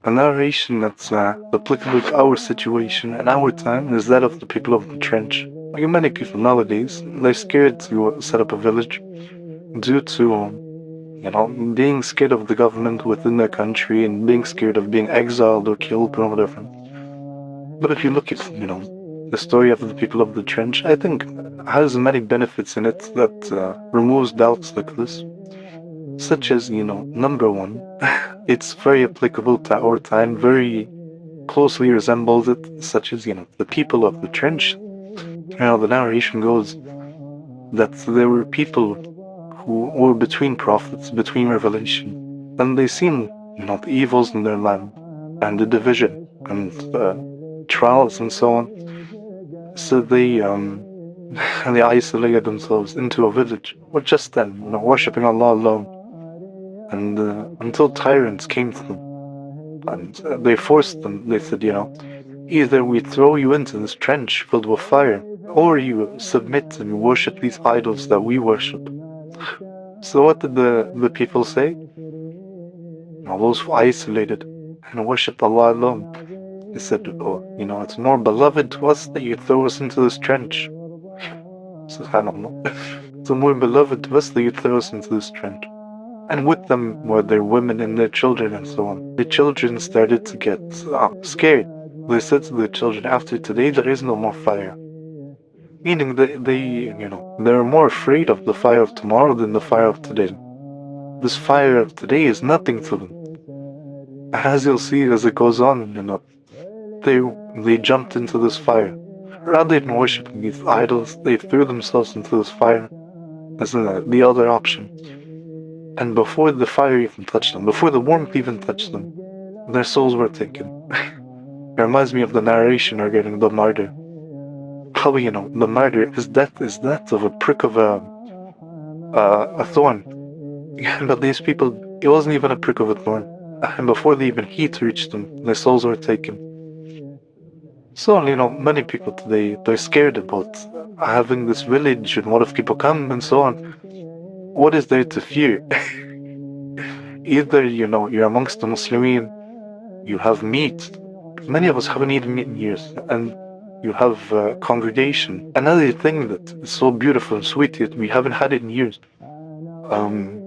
A narration that's applicable to our situation and our time is that of the people of the trench. Like many people nowadays, they're scared to set up a village due to, being scared of the government within their country and being scared of being exiled or killed or whatever. But if you look at, the story of the people of the trench, I think has many benefits in it that removes doubts like this, such as, number one, it's very applicable to our time, very closely resembles it, such as, the people of the trench. The narration goes that there were people who were between prophets, between revelation, and they seen, the evils in their land, and the division, and trials, and so on. So they isolated themselves into a village, or just then, worshipping Allah alone, and until tyrants came to them, and they forced them. They said, either we throw you into this trench filled with fire, or you submit and worship these idols that we worship. So what did the people say? Those who isolated and worshipped Allah alone. They said, oh, it's more beloved to us that you throw us into this trench. Subhanallah. It's more beloved to us that you throw us into this trench. And with them were their women and their children and so on. The children started to get scared. They said to the children, after today there is no more fire. Meaning that they're more afraid of the fire of tomorrow than the fire of today. This fire of today is nothing to them. As you'll see as it goes on, they they jumped into this fire. Rather than worshipping these idols, they threw themselves into this fire as the other option. And before the fire even touched them, before the warmth even touched them, their souls were taken. It reminds me of the narration regarding the martyr. How, the martyr, is that of a prick of a thorn. But these people, it wasn't even a prick of a thorn. And before the even heat reached them, their souls were taken. So, many people today, they're scared about having this village and what if people come and so on. What is there to fear? Either, you're amongst the Muslimin, you have meat. Many of us haven't eaten meat in years. And you have congregation. Another thing that is so beautiful and sweet, yet we haven't had it in years. Um,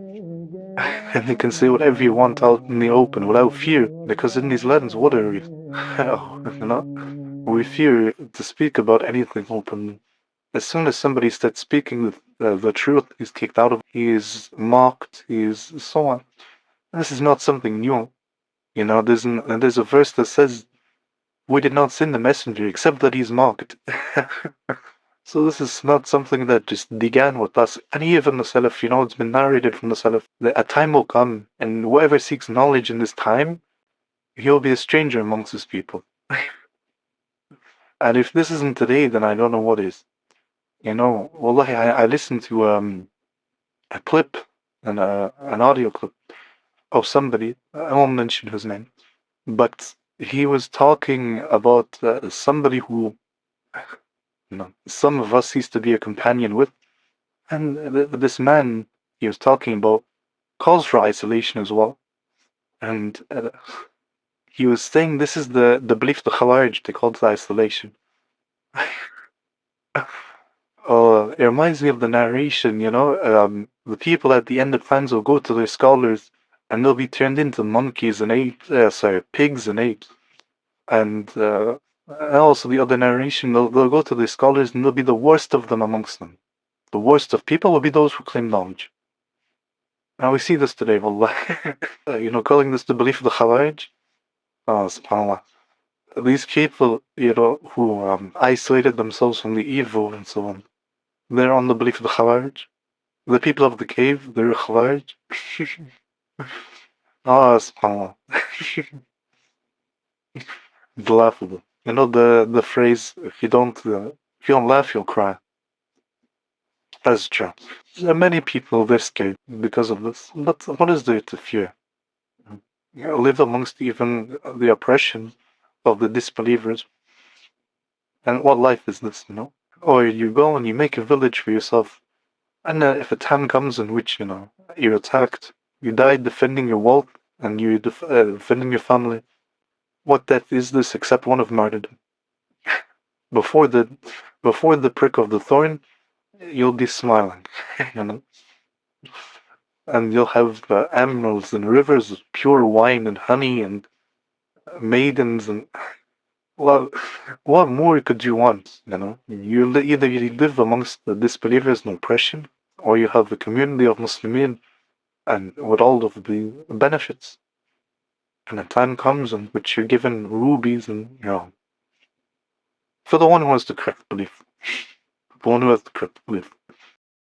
and you can say whatever you want out in the open without fear, because in these lands, what are we? We fear to speak about anything openly. As soon as somebody starts speaking the truth, he's kicked out of, he is mocked, he is so on. This is not something new. There's a verse that says, we did not send the messenger except that he's mocked. So this is not something that just began with us. And even the Salaf, it's been narrated from the Salaf that a time will come, and whoever seeks knowledge in this time, he'll be a stranger amongst his people. And if this isn't today, then I don't know what is. Wallahi, I listened to a clip, an audio clip of somebody, I won't mention his name, but he was talking about somebody who, some of us used to be a companion with, and this man he was talking about calls for isolation as well. And he was saying this is the belief of the Khawarij, they call it isolation. It reminds me of the narration, the people at the end of times will go to their scholars and they'll be turned into monkeys and apes, pigs and apes. And also the other narration, they'll go to their scholars and they'll be the worst of them amongst them. The worst of people will be those who claim knowledge. Now we see this today, wallah. Calling this the belief of the Khawarij. Oh, subhanAllah. These people, who isolated themselves from the evil and so on, they're on the belief of the Khawarij. The people of the cave, they're Khawarij. Ah, subhanAllah. It's laughable. The phrase, if you don't laugh, you'll cry. That's true. There are many people, they're scared because of this. But what is there to fear? Live amongst even the oppression of the disbelievers. And what life is this? Or you go and you make a village for yourself. And if a time comes in which, you're attacked, you die defending your wealth and you defending your family, What death is this except one of martyrdom? Before the before the prick of the thorn, you'll be smiling, you know, and you'll have emeralds and rivers of pure wine and honey and maidens and well, what more could you want? You know, either you live amongst the disbelievers and oppression, or you have a community of Muslimin and with all of the benefits. And a time comes in which you're given rubies and for the one who has the correct belief, the one who has the correct belief.